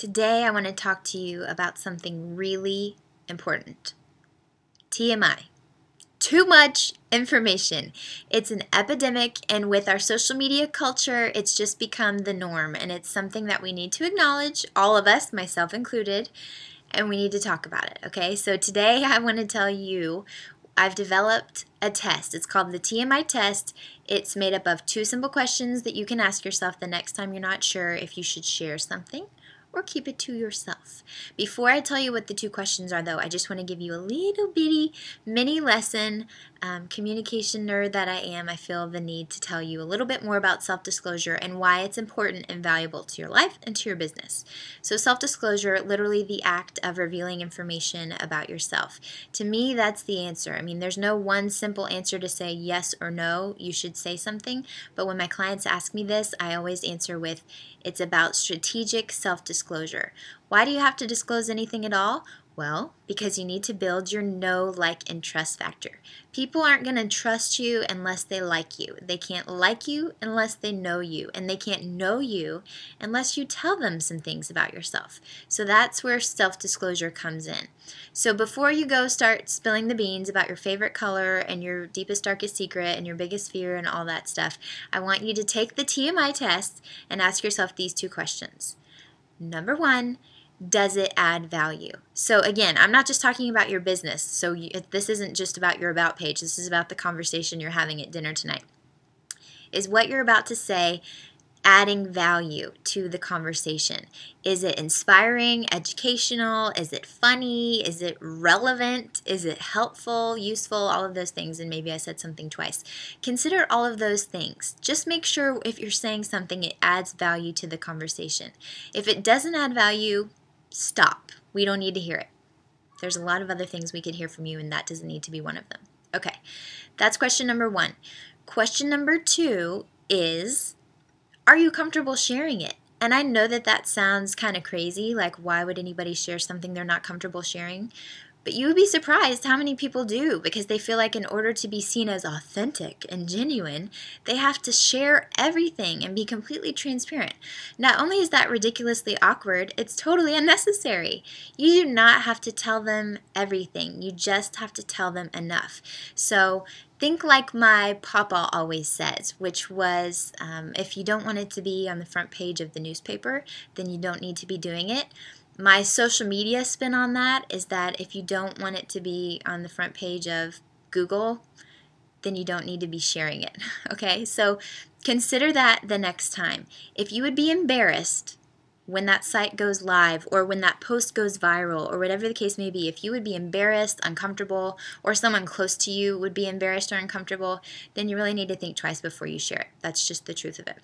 Today I want to talk to you about something really important. TMI. Too much information. It's an epidemic, and with our social media culture, it's just become the norm, and it's something that we need to acknowledge, all of us, myself included, and we need to talk about it, okay? So today I want to tell you I've developed a test. It's called the TMI Test. It's made up of 2 simple questions that you can ask yourself the next time you're not sure if you should share something or keep it to yourself. Before I tell you what the 2 questions are, though, I just want to give you a little bitty mini lesson. Communication nerd that I am, I feel the need to tell you a little bit more about self-disclosure and why it's important and valuable to your life and to your business. So self-disclosure, literally the act of revealing information about yourself. To me, that's the answer. I mean, there's no one simple answer to say yes or no, you should say something. But when my clients ask me this, I always answer with, it's about strategic self-disclosure. Why do you have to disclose anything at all? Well, because you need to build your know, like, and trust factor. People aren't going to trust you unless they like you. They can't like you unless they know you. And they can't know you unless you tell them some things about yourself. So that's where self-disclosure comes in. So before you go start spilling the beans about your favorite color and your deepest, darkest secret and your biggest fear and all that stuff, I want you to take the TMI test and ask yourself these 2 questions. Number 1, does it add value? So again, I'm not just talking about your business. So this isn't just about your about page. This is about the conversation you're having at dinner tonight. Is what you're about to say adding value to the conversation? Is it inspiring, educational? Is it funny? Is it relevant? Is it helpful, useful? All of those things, and maybe I said something twice. Consider all of those things. Just make sure if you're saying something, it adds value to the conversation. If it doesn't add value, stop. We don't need to hear it. There's a lot of other things we could hear from you, and that doesn't need to be one of them. Okay, that's question number 1. Question number 2 is, are you comfortable sharing it? And I know that that sounds kind of crazy, like why would anybody share something they're not comfortable sharing? But you would be surprised how many people do, because they feel like in order to be seen as authentic and genuine, they have to share everything and be completely transparent. Not only is that ridiculously awkward, it's totally unnecessary. You do not have to tell them everything. You just have to tell them enough. So think like my papa always says, which was, if you don't want it to be on the front page of the newspaper, then you don't need to be doing it. My social media spin on that is that if you don't want it to be on the front page of Google, then you don't need to be sharing it. Okay, so consider that the next time. If you would be embarrassed when that site goes live or when that post goes viral or whatever the case may be, if you would be embarrassed, uncomfortable, or someone close to you would be embarrassed or uncomfortable, then you really need to think twice before you share it. That's just the truth of it.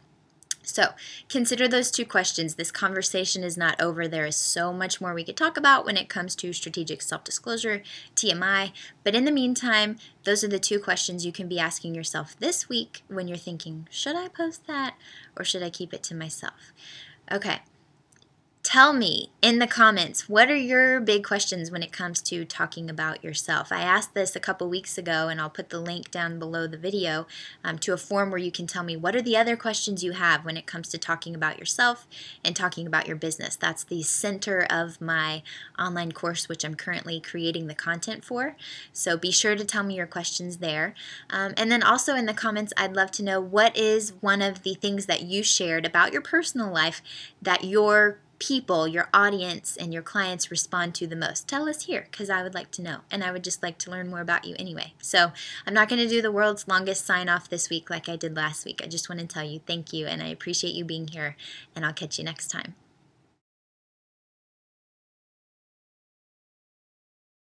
So consider those 2 questions. This conversation is not over. There is so much more we could talk about when it comes to strategic self-disclosure, TMI. But in the meantime, those are the 2 questions you can be asking yourself this week when you're thinking, should I post that or should I keep it to myself? Okay. Tell me in the comments, what are your big questions when it comes to talking about yourself? I asked this a couple weeks ago, and I'll put the link down below the video to a form where you can tell me what are the other questions you have when it comes to talking about yourself and talking about your business. That's the center of my online course, which I'm currently creating the content for. So be sure to tell me your questions there. And then also in the comments, I'd love to know what is one of the things that you shared about your personal life that your people, your audience, and your clients respond to the most. Tell us here, because I would like to know, and I would just like to learn more about you anyway. So I'm not going to do the world's longest sign-off this week like I did last week. I just want to tell you thank you, and I appreciate you being here, and I'll catch you next time.